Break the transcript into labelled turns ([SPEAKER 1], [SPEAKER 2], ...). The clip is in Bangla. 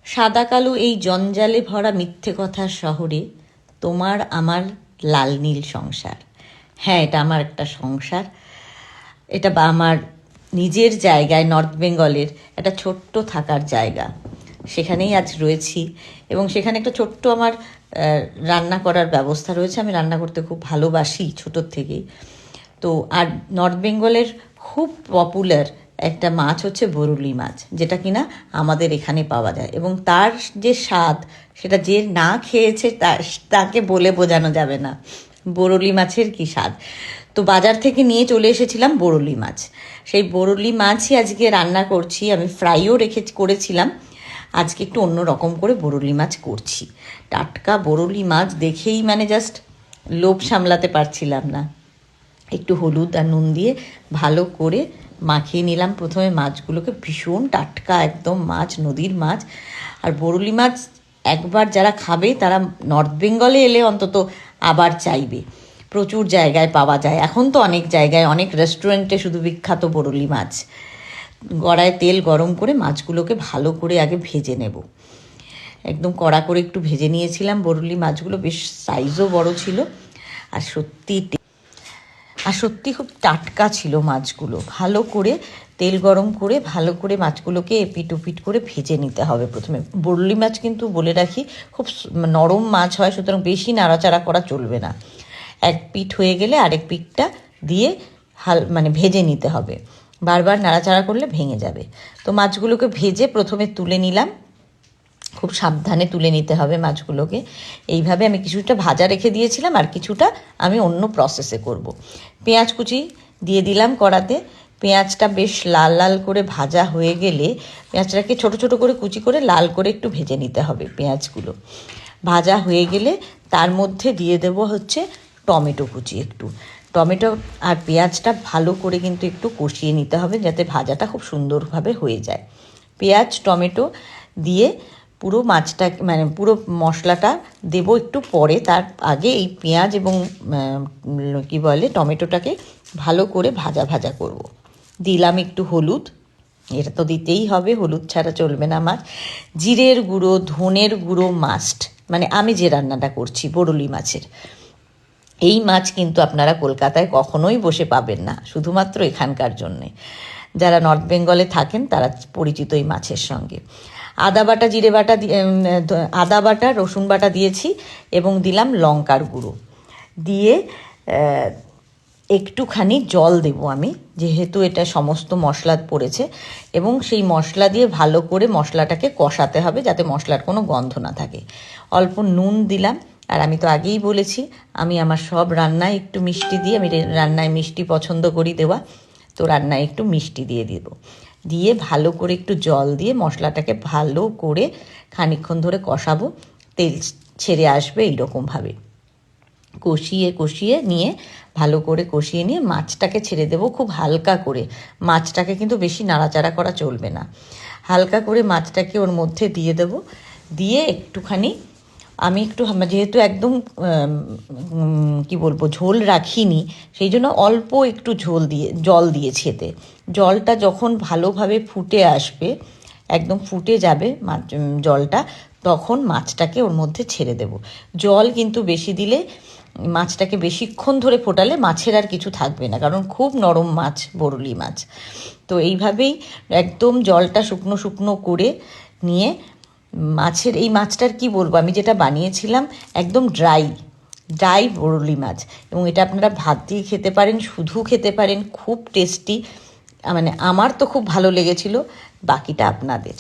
[SPEAKER 1] সাদা কালো এই জঞ্জালে ভরা মিথ্যে কথার শহরে তোমার আমার লাল নীল সংসার। হ্যাঁ, এটা আমার একটা সংসার। এটা বা আমার নিজের জায়গায়, নর্থ বেঙ্গলের একটা ছোট্ট থাকার জায়গা। সেখানেই আজ রয়েছি এবং সেখানে একটা ছোট্ট আমার রান্না করার ব্যবস্থা রয়েছে। আমি রান্না করতে খুব ভালোবাসি ছোটোর থেকেই। তো আর নর্থ বেঙ্গলের খুব পপুলার একটা মাছ হচ্ছে বরুলি মাছ, যেটা কিনা আমাদের এখানে পাওয়া যায় এবং তার যে স্বাদ সেটা যে না খেয়েছে তাকে বলে বোঝানো যাবে না। বরুলি মাছের কি স্বাদ! তো বাজার থেকে নিয়ে চলে এসেছিলাম বরুলি মাছ। সেই বরুলি মাছই আজকে রান্না করছি। আমি ফ্রাইও করেছিলাম। আজকে একটু অন্য রকম করে বরুলি মাছ করছি। টাটকা বরুলি মাছ দেখেই জাস্ট লোভ সামলাতে পারছিলাম না। একটু হলুদ আর নুন দিয়ে ভালো করে মাখিয়ে নিলাম প্রথমে মাছগুলোকে। ভীষণ টাটকা একদম মাছ, নদীর মাছ। আর বরুলি মাছ একবার যারা খাবে তারা নর্থ বেঙ্গলে এলে অন্তত আবার চাইবে। প্রচুর জায়গায় পাওয়া যায় এখন তো, অনেক জায়গায়, অনেক রেস্টুরেন্টে শুধু বিখ্যাত বরুলি মাছ। কড়ায় তেল গরম করে মাছগুলোকে ভালো করে আগে ভেজে নেব। একদম কড়া করে একটু ভেজে নিয়েছিলাম বরুলি মাছগুলো। বেশ সাইজও বড় ছিল আর সত্যি খুব টাটকা ছিল মাছগুলো। ভালো করে তেল গরম করে ভালো করে মাছগুলোকে এপিট ওপিট করে ভেজে নিতে হবে প্রথমে। বরুলি মাছ কিন্তু বলে রাখি খুব নরম মাছ হয়, সুতরাং বেশি নাড়াচাড়া করা চলবে না। এক পিঠ হয়ে গেলে আরেক পিঠটা দিয়ে ভেজে নিতে হবে। বারবার নাড়াচাড়া করলে ভেঙে যাবে। তো মাছগুলোকে ভেজে প্রথমে তুলে নিলাম। খুব সাবধানে তুলে নিতে হবে মাছগুলোকে। এইভাবে আমি কিছুটা ভাজা রেখে দিয়েছিলাম আর কিছুটা আমি অন্য প্রসেসে করব। পেঁয়াজ কুচি দিয়ে দিলাম কড়াতে। পেঁয়াজটা বেশ লাল লাল করে ভাজা হয়ে গেলে পেঁয়াজটাকে ছোট ছোট করে কুচি করে লাল করে একটু ভেজে নিতে হবে। পেঁয়াজগুলো ভাজা হয়ে গেলে তার মধ্যে দিয়ে দেব হচ্ছে টমেটো কুচি। একটু টমেটো আর পেঁয়াজটা ভালো করে কিন্তু একটু কষিয়ে নিতে হবে যাতে ভাজাটা খুব সুন্দরভাবে হয়ে যায়। পেঁয়াজ টমেটো দিয়ে পুরো মাছটা পুরো মশলাটা দেব একটু পরে। তার আগে এই পেঁয়াজ এবং টমেটোটাকে ভালো করে ভাজা ভাজা করব। দিলাম একটু হলুদ, এটা তো দিতেই হবে, হলুদ ছাড়া চলবে না আমার। জিরের গুঁড়ো, ধনের গুঁড়ো মাস্ট। আমি যে রান্নাটা করছি বরুলি মাছের, এই মাছ কিন্তু আপনারা কলকাতায় কখনোই বসে পাবেন না, শুধুমাত্র এখানকার জন্যে। যারা নর্থ বেঙ্গলে থাকেন তারা পরিচিত এই মাছের সঙ্গে। আদা বাটা, জিরে বাটা, আদা বাটা, রসুন বাটা দিয়েছি এবং দিলাম লঙ্কার গুঁড়ো দিয়ে একটুখানি জল দেব আমি, যেহেতু এটা সমস্ত মশলা পড়েছে। এবং সেই মশলা দিয়ে ভালো করে মশলাটাকে কষাতে হবে যাতে মশলার কোনো গন্ধ না থাকে। অল্প নুন দিলাম। আর আমি তো আগেই বলেছি আমি আমার সব রান্নায় একটু মিষ্টি দিই। আমি রান্নায় মিষ্টি পছন্দ করি দেওয়া, তো রান্নায় একটু মিষ্টি দিয়ে দেব। দিয়ে ভালো করে একটু জল দিয়ে মশলাটাকে ভালো করে খানিকক্ষণ ধরে কষাবো। তেল ছেড়ে আসবে এইরকমভাবে কষিয়ে নিয়ে, ভালো করে কষিয়ে নিয়ে মাছটাকে ছেড়ে দেবো খুব হালকা করে। মাছটাকে কিন্তু বেশি নাড়াচাড়া করা চলবে না। হালকা করে মাছটাকে ওর মধ্যে দিয়ে দেবো। দিয়ে একটুখানি আমি যেহেতু একদম ঝোল রাখিনি, সেই জন্য অল্প একটু জল দিয়েছি এতে। জলটা যখন ভালোভাবে ফুটে আসবে, একদম ফুটে যাবে জলটা, তখন মাছটাকে ওর মধ্যে ছেড়ে দেব। জল কিন্তু বেশি দিলে মাছটাকে বেশিক্ষণ ধরে ফোটালে মাছের আর কিছু থাকবে না, কারণ খুব নরম মাছ বরুলি মাছ। তো এইভাবেই একদম জলটা শুকনো শুকনো করে নিয়ে এই মাছটার আমি যেটা বানিয়েছিলাম একদম ড্রাই বরুলি মাছ। এবং এটা আপনারা ভাত দিয়ে খেতে পারেন, শুধু খেতে পারেন, খুব টেস্টি। আমার তো খুব ভালো লেগেছিল, বাকিটা আপনাদের।